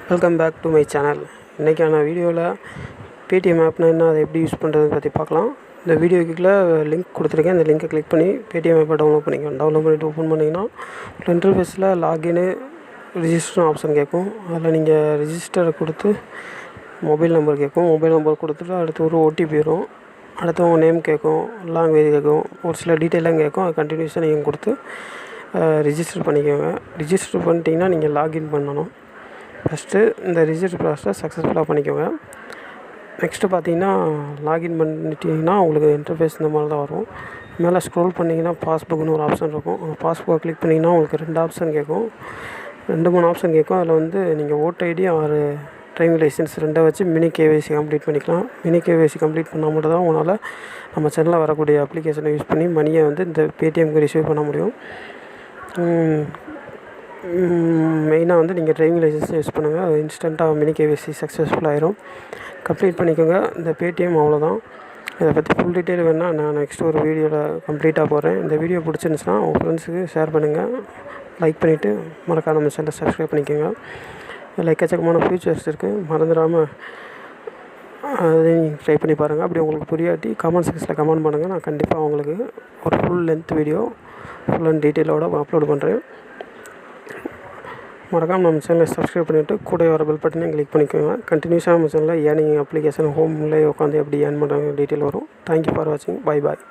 Welcome back to my channel. இன்றைக்கான வீடியோவில் Paytm Apna என்ன, அதை எப்படி யூஸ் பண்ணுறதுன்னு பற்றி பார்க்கலாம். இந்த வீடியோக்குள்ளே லிங்க் கொடுத்துருக்கேன். இந்த லிங்கை கிளிக் பண்ணி பேடிஎம் ஆப்பை டவுன்லோட் பண்ணிக்கோங்க. டவுன்லோட் பண்ணிவிட்டு ஓப்பன் பண்ணிங்கன்னா இன்டர்ஃபேஸில் லாகின்னு ரிஜிஸ்டர் ஆப்ஷன் கேட்கும். அதில் நீங்கள் ரிஜிஸ்டரை கொடுத்து மொபைல் நம்பர் கேட்கும். மொபைல் நம்பர் கொடுத்துட்டு அடுத்து ஒரு ஓடிபி வரும். அடுத்து உங்கள் நேம் கேட்கும், லாங்குவேஜ் கேட்கும், ஒரு சில டீட்டெயிலாம் கேட்கும். அது கண்டினியூஸாக நீங்கள் கொடுத்து ரிஜிஸ்டர் பண்ணிக்கோங்க. ரிஜிஸ்டர் பண்ணிட்டீங்கன்னா நீங்கள் லாகின் பண்ணணும். ஃபஸ்ட்டு இந்த ரிஜிஸ்டர் ப்ராசஸை சக்ஸஸ்ஃபுல்லாக பண்ணிக்கோங்க. நெக்ஸ்ட்டு பார்த்தீங்கன்னா லாகின் பண்ணிட்டீங்கன்னா உங்களுக்கு இன்டர்ஃபேஸ் இந்த மாதிரி தான் வரும். மேலே ஸ்க்ரோல் பண்ணிங்கன்னா பாஸ்புக்னு ஒரு ஆப்ஷன் இருக்கும். அந்த பாஸ்புக்கை கிளிக் பண்ணிங்கன்னா உங்களுக்கு 2 ஆப்ஷன் கேட்கும், 2-3 ஆப்ஷன் கேட்கும். அதில் வந்து நீங்கள் voter ID or driving licence 2 வச்சு மினி கேஒய்சி கம்ப்ளீட் பண்ணிக்கலாம். மினி கேஒய்சி கம்ப்ளீட் பண்ணால் மட்டும் தான் உங்களால் நம்ம சேனலில் வரக்கூடிய அப்ளிகேஷனை யூஸ் பண்ணி மணியை வந்து இந்த பேடிஎம்க்கு ரிசீவ் பண்ண முடியும். மெயினாக வந்து நீங்கள் டிரைவிங் லைசன்ஸ் யூஸ் பண்ணுங்கள். அது இன்ஸ்டண்ட்டாக மினி கேஒய்சி சக்ஸஸ்ஃபுல்லாகிடும். கம்ப்ளீட் பண்ணிக்கோங்க. இந்த பேடிஎம் அவ்வளோதான். இதை பற்றி ஃபுல் டீட்டெயில் வேணால் நான் நெக்ஸ்ட் ஒரு வீடியோவில் கம்ப்ளீட்டாக போடுறேன். இந்த வீடியோ பிடிச்சிருந்துச்சுன்னா உங்கள் ஃப்ரெண்ட்ஸுக்கு ஷேர் பண்ணுங்கள். லைக் பண்ணிவிட்டு மறக்காம நம்ம சேனலை சப்ஸ்கிரைப் பண்ணிக்கோங்க. இதில் எக்கச்சக்கமான ஃபியூச்சர்ஸ் இருக்குது, மறந்துடாமல் அதையும் ட்ரை பண்ணி பாருங்கள். அப்படி உங்களுக்கு புரியாட்டி கமெண்ட் செக்ஷனில் கமெண்ட் பண்ணுங்கள். நான் கண்டிப்பாக உங்களுக்கு ஒரு full length video full and டீட்டெயிலோடு அப்லோட் பண்ணுறேன். மறக்காமல் நம்ம சேனலை சப்ஸ்கிரைப் பண்ணிவிட்டு கூட வர பெல் பட்டனையும் கிளிக் பண்ணிக்கோங்க. கண்டினியூஸாக நம்ம சேனலில் ஏர்னிங் அப்ளிகேஷன் ஹோம்லேயே உட்காந்து எப்படி ஏர்ன் பண்ணுறாங்க டீட்டெயில் வரும். தேங்க்யூ ஃபார் வாட்சிங். Bye bye.